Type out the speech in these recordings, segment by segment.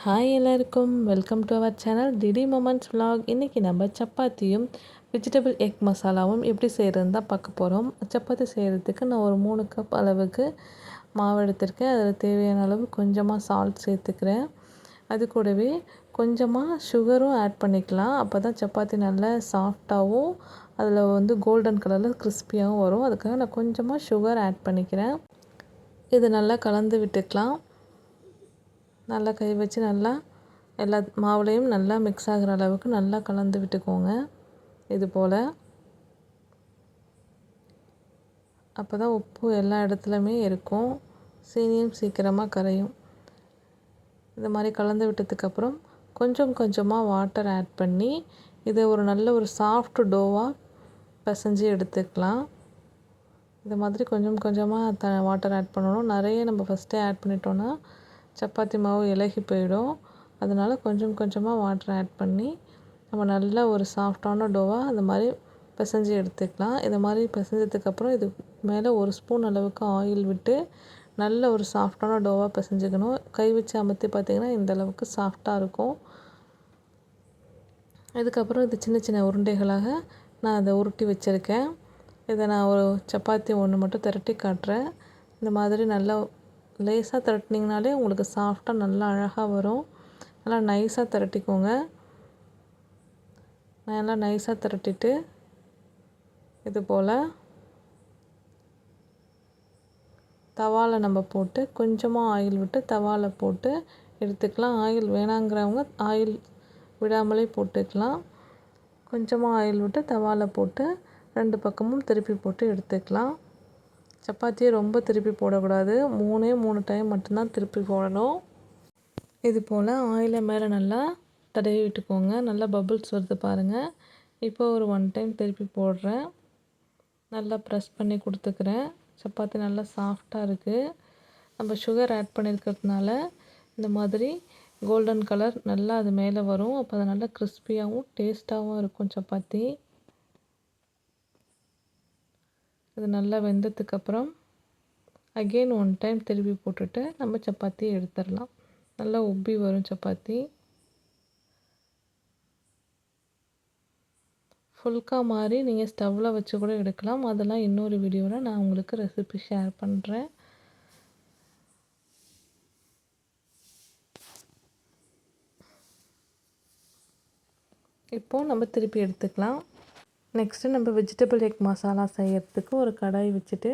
Hi எல்லாருக்கும் welcome to our channel DD moments vlog. இன்றைக்கி நம்ம சப்பாத்தியும் வெஜிடபிள் எக் மசாலாவும் எப்படி செய்கிறதுன்னு தான் பார்க்க போகிறோம். சப்பாத்தி செய்கிறதுக்கு நான் ஒரு 3 கப் அளவுக்கு மாவு எடுத்திருக்கேன். அதில் தேவையான அளவு கொஞ்சமாக சால்ட் சேர்த்துக்கிறேன். அது கூடவே கொஞ்சமாக சுகரும் ஆட் பண்ணிக்கலாம். அப்போ தான் சப்பாத்தி நல்லா சாஃப்டாகவும் அதில் கோல்டன் கலரில் கிறிஸ்பியாகவும் வரும். அதுக்காக நான் கொஞ்சமாக சுகர் ஆட் பண்ணிக்கிறேன். இது நல்லா கலந்து விட்டுக்கலாம். நல்லா கை வச்சு நல்லா எல்லா மாவுலையும் நல்லா மிக்ஸ் ஆகிற அளவுக்கு நல்லா கலந்து விட்டுக்கோங்க. இது போல் அப்போ தான் உப்பு எல்லா இடத்துலையுமே இருக்கும். சீனியும் சீக்கிரமாக கரையும். இந்த மாதிரி கலந்து விட்டதுக்கப்புறம் கொஞ்சம் கொஞ்சமாக வாட்டர் ஆட் பண்ணி இதை நல்ல ஒரு சாஃப்ட் டோவாக பிசைஞ்சு எடுத்துக்கலாம். இந்த மாதிரி கொஞ்சம் கொஞ்சமாக வாட்டர் ஆட் பண்ணணும். நிறைய நம்ம ஃபஸ்ட்டே ஆட் பண்ணிட்டோன்னா சப்பாத்தி மாவு இலகி போயிடும். அதனால் கொஞ்சம் கொஞ்சமாக வாட்டர் ஆட் பண்ணி நம்ம நல்ல ஒரு சாஃப்டான டோவாக அந்த மாதிரி பிசைஞ்சு எடுத்துக்கலாம். இதை மாதிரி பிசைஞ்சதுக்கப்புறம் இது மேலே ஒரு ஸ்பூன் அளவுக்கு ஆயில் விட்டு நல்ல ஒரு சாஃப்டான டோவாக பிசைஞ்சிக்கணும். கை வச்சு அமர்த்தி பார்த்திங்கன்னா இந்த அளவுக்கு சாஃப்டாக இருக்கும். இதுக்கப்புறம் இது சின்ன சின்ன உருண்டைகளாக நான் அதை உருட்டி வச்சுருக்கேன். இதை நான் ஒரு சப்பாத்தி ஒன்று மட்டும் திரட்டி காட்டுறேன். இந்த மாதிரி நல்லா லேசாக திரட்டினீங்கனாலே உங்களுக்கு சாஃப்டாக நல்லா அழகாக வரும். நல்லா நைஸாக திரட்டிக்கோங்க. நல்லா நைஸாக திரட்டிட்டு இது போல் தவாவில் நம்ம போட்டு கொஞ்சமாக ஆயில் விட்டு தவாவில் போட்டு எடுத்துக்கலாம். ஆயில் வேணாங்கிறவங்க ஆயில் விடாமலே போட்டுக்கலாம். கொஞ்சமாக ஆயில் விட்டு தவாவில் போட்டு 2 பக்கமும் திருப்பி போட்டு எடுத்துக்கலாம். சப்பாத்தியை ரொம்ப திருப்பி போடக்கூடாது. 3 டைம் மட்டும்தான் திருப்பி போடணும். இது போல் ஆயிலை மேலே நல்லா தடவி விட்டுக்கோங்க. நல்லா பபுள்ஸ் வருது பாருங்கள். இப்போ ஒரு 1 டைம் திருப்பி போடுறேன். நல்லா ப்ரெஸ் பண்ணி கொடுத்துக்கிறேன். சப்பாத்தி நல்லா சாஃப்டாக இருக்குது. நம்ம சுகர் ஆட் பண்ணியிருக்கிறதுனால இந்த மாதிரி கோல்டன் கலர் நல்லா அது மேலே வரும். அப்போ அது நல்லா கிறிஸ்பியாகவும் டேஸ்ட்டாகவும் இருக்கும் சப்பாத்தி. இது நல்லா வெந்ததுக்கப்புறம் அகெயின் 1 டைம் திருப்பி போட்டுட்டு நம்ம சப்பாத்தி எடுத்துடலாம். நல்லா உப்பி வரும் சப்பாத்தி. ஃபுல்கா மாதிரி நீங்கள் ஸ்டவ்வில் வச்சு கூட எடுக்கலாம். அதெல்லாம் இன்னொரு வீடியோவில் நான் உங்களுக்கு ரெசிபி ஷேர் பண்ணுறேன். இப்போது நம்ம திருப்பி எடுத்துக்கலாம். நெக்ஸ்ட்டு நம்ம வெஜிடபிள் எக் மசாலா செய்கிறதுக்கு ஒரு கடாய் வச்சுட்டு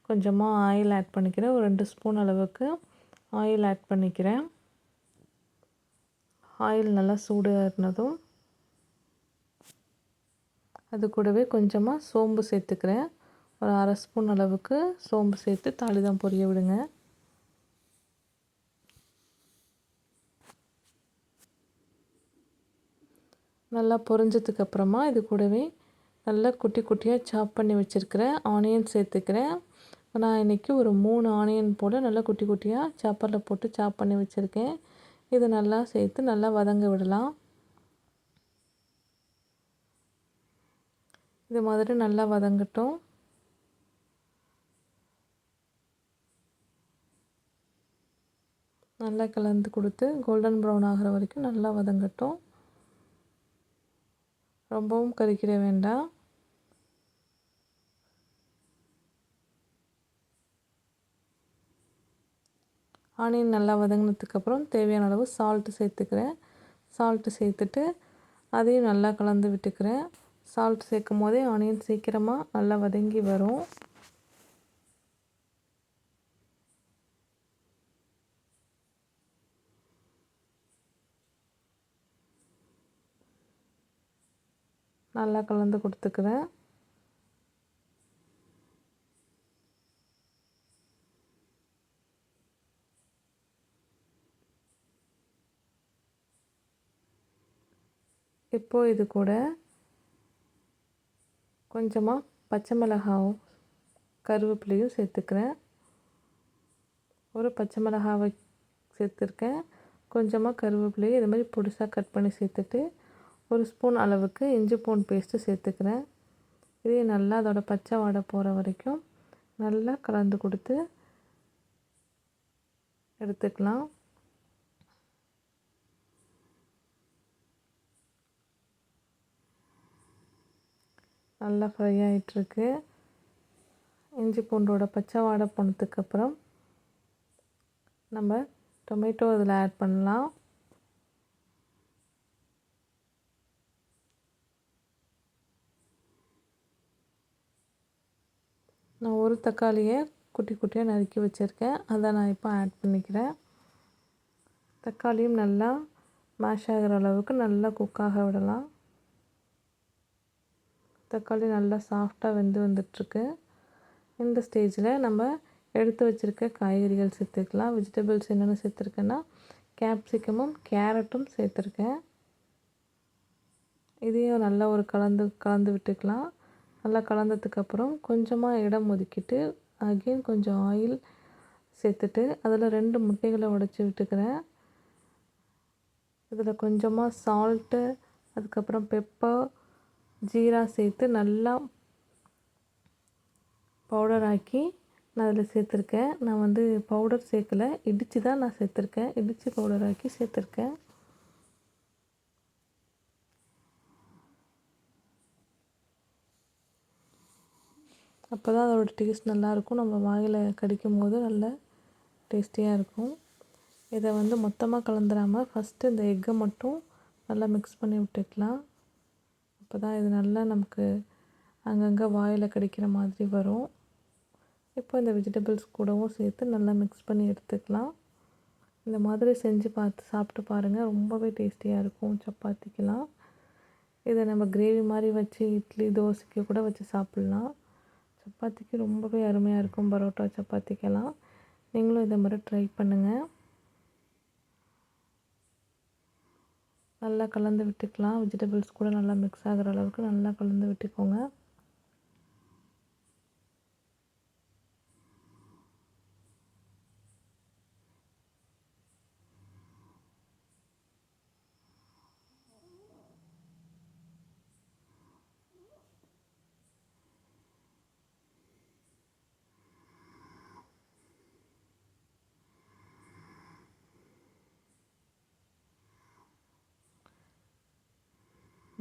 கொஞ்சமாக ஆயில் ஆட் பண்ணிக்கிறேன். ஒரு 2 ஸ்பூன் அளவுக்கு ஆயில் ஆட் பண்ணிக்கிறேன். ஆயில் நல்லா சூடானதும் அது கூடவே கொஞ்சமாக சோம்பு சேர்த்துக்கிறேன். ஒரு 1/2 ஸ்பூன் அளவுக்கு சோம்பு சேர்த்து தாளிதம் பொரிய விடுங்க. நல்லா பொரிஞ்சதுக்கப்புறமா இது கூடவே நல்லா குட்டி குட்டியாக சாப் பண்ணி வச்சுருக்கிறேன் ஆனியன் சேர்த்துக்கிறேன். நான் இன்றைக்கி ஒரு 3 ஆனியன் போல் நல்லா குட்டி குட்டியாக சாப்பரில் போட்டு சாப் பண்ணி வச்சுருக்கேன். இதை நல்லா சேர்த்து நல்லா வதங்க விடலாம். இது மாதிரி நல்லா வதங்கட்டும். நல்லா கலந்து கொடுத்து கோல்டன் ப்ரௌன் ஆகிற வரைக்கும் நல்லா வதங்கட்டும். ரொம்பவும் கறிக்கிட வேண்டாம். ஆனியன் நல்லா வதங்கினதுக்கப்புறம் தேவையான அளவு சால்ட்டு சேர்த்துக்கிறேன். சால்ட்டு சேர்த்துட்டு அதையும் நல்லா கலந்து விட்டுக்கிறேன். சால்ட் சேர்க்கும் போதே ஆனியன் சீக்கிரமாக நல்லா வதங்கி வரும். நல்லா கலந்து கொடுத்துக்கிறேன். இப்போது இது கூட கொஞ்சமாக பச்சை மிளகாவும் கருவேப்பிலையும் சேர்த்துக்கிறேன். ஒரு பச்சை மிளகாவை சேர்த்துருக்கேன். கொஞ்சமாக கருவேப்பிலையும் இது மாதிரி பொடிசாக கட் பண்ணி சேர்த்துட்டு 1 ஸ்பூன் அளவுக்கு இஞ்சி பூண்டு பேஸ்ட்டு சேர்த்துக்கிறேன். இதையும் நல்லா அதோட பச்சை வாடை போகிற வரைக்கும் நல்லா கலந்து கொடுத்து எடுத்துக்கலாம். நல்லா ஃப்ரை ஆகிட்டுருக்கு. இஞ்சி பூண்டோட பச்சை வாடை போனதுக்கப்புறம் நம்ம டொமேட்டோ இதில் ஆட் பண்ணலாம். நான் ஒரு தக்காளியை குட்டி குட்டியாக நறுக்கி வச்சுருக்கேன். அதை நான் இப்போ ஆட் பண்ணிக்கிறேன். தக்காளியும் நல்லா மேஷ் ஆகிற அளவுக்கு நல்லா குக்காக விடலாம். தக்காளி நல்லா சாஃப்டாக வெந்து வந்துட்டுருக்கு. இந்த ஸ்டேஜில் நம்ம எடுத்து வச்சுருக்க காய்கறிகள் சேர்த்துக்கலாம். வெஜிடபிள்ஸ் என்னென்ன சேர்த்துருக்கேன்னா கேப்சிகமும் கேரட்டும் சேர்த்துருக்கேன். இதையும் நல்லா ஒரு கலந்து விட்டுக்கலாம். நல்லா கலந்ததுக்கப்புறம் கொஞ்சமாக இடம் ஒதுக்கிட்டு அகெயின் கொஞ்சம் ஆயில் சேர்த்துட்டு அதில் 2 முட்டைகளை உடைச்சி விட்டுக்கிறேன். இதில் கொஞ்சமாக சால்ட்டு, அதுக்கப்புறம் பெப்பர், ஜீரா சேர்த்து நல்லா பவுடர் ஆக்கி நான் அதில் சேர்த்துருக்கேன். நான் வந்து பவுடர் சேர்க்கலை, இடித்து தான் நான் சேர்த்துருக்கேன். இடித்து பவுடர் ஆக்கி சேர்த்துருக்கேன். அப்போ தான் அதோடய டேஸ்ட் நல்லாயிருக்கும். நம்ம வாயில் கடிக்கும் போது நல்லா டேஸ்டியாக இருக்கும். இதை வந்து மொத்தமாக கலந்துடாமல் ஃபஸ்ட்டு இந்த எக்கை மட்டும் நல்லா மிக்ஸ் பண்ணி விட்டுக்கலாம். அப்போ தான் இது நல்லா நமக்கு அங்கங்கே வாயில் கடிக்கிற மாதிரி வரும். இப்போ இந்த வெஜிடபிள்ஸ் கூடவும் சேர்த்து நல்லா மிக்ஸ் பண்ணி எடுத்துக்கலாம். இந்த மாதிரி செஞ்சு சாப்பிட்டு பாருங்கள். ரொம்பவே டேஸ்டியாக இருக்கும் சப்பாத்திக்கெலாம். இதை நம்ம கிரேவி மாதிரி வச்சு இட்லி, தோசைக்கு கூட வச்சு சாப்பிட்லாம். சப்பாத்திக்கு ரொம்பவே அருமையாக இருக்கும். பரோட்டா, சப்பாத்திக்கெல்லாம் நீங்களும் இதை மாதிரி ட்ரை பண்ணுங்கள். நல்லா கலந்து விட்டுக்கலாம். வெஜிடபிள்ஸ் கூட நல்லா மிக்ஸ் ஆகிற அளவுக்கு நல்லா கலந்து விட்டுக்கோங்க.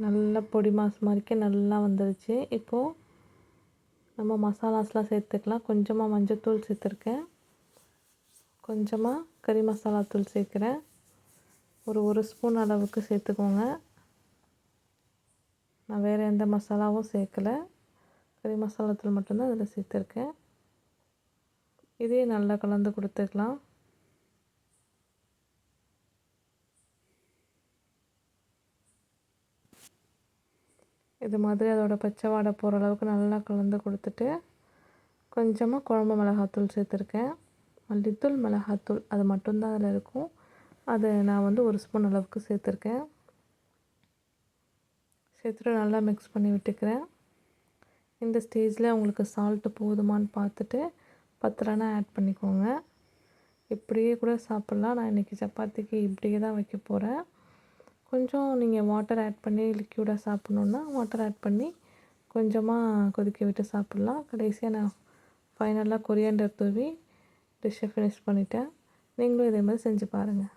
நல்லா பொடி மாஸ் மாதிரிக்கே நல்லா வந்துருச்சு. இப்போது நம்ம மசாலாஸ்லாம் சேர்த்துக்கலாம். கொஞ்சமாக மஞ்சள்தூள் சேர்த்துருக்கேன். கொஞ்சமாக கறி மசாலா தூள் சேர்க்குறேன். ஒரு ஸ்பூன் அளவுக்கு சேர்த்துக்கோங்க. நான் வேறு எந்த மசாலாவும் சேர்க்கலை. கறி மசாலா தூள் மட்டும்தான் அதில் சேர்த்துருக்கேன். இதையும் நல்லா கலந்து கொடுத்துக்கலாம். இது மாதிரி அதோடய பச்சை வாடை போகிற அளவுக்கு நல்லா கலந்து கொடுத்துட்டு கொஞ்சமாக குழம்பு மிளகாத்தூள் சேர்த்துருக்கேன். மல்லித்தூள், மிளகாத்தூள் அது மட்டும்தான் அதில் இருக்கும். அதை நான் வந்து 1 ஸ்பூன் அளவுக்கு சேர்த்துருக்கேன். சேர்த்துட்டு நல்லா மிக்ஸ் பண்ணி விட்டுக்கிறேன். இந்த ஸ்டேஜில் உங்களுக்கு சால்ட்டு போதுமான்னு பார்த்துட்டு பத்தலைன்னா ஆட் பண்ணிக்கோங்க. இப்படியே கூட சாப்பிட்லாம். நான் இன்றைக்கி சப்பாத்திக்கு இப்படியே தான் வைக்க போகிறேன். கொஞ்சம் நீங்கள் வாட்டர் ஆட் பண்ணி லிக்யூடாக சாப்பிட்ணுன்னா வாட்டர் ஆட் பண்ணி கொஞ்சமாக கொதிக்க விட்டு சாப்பிட்லாம். கடைசியாக நான் ஃபைனலாக கொரியாண்டர் தூவி டிஷ்ஷை ஃபினிஷ் பண்ணிட்டேன். நீங்களும் இதே மாதிரி செஞ்சு பாருங்கள்.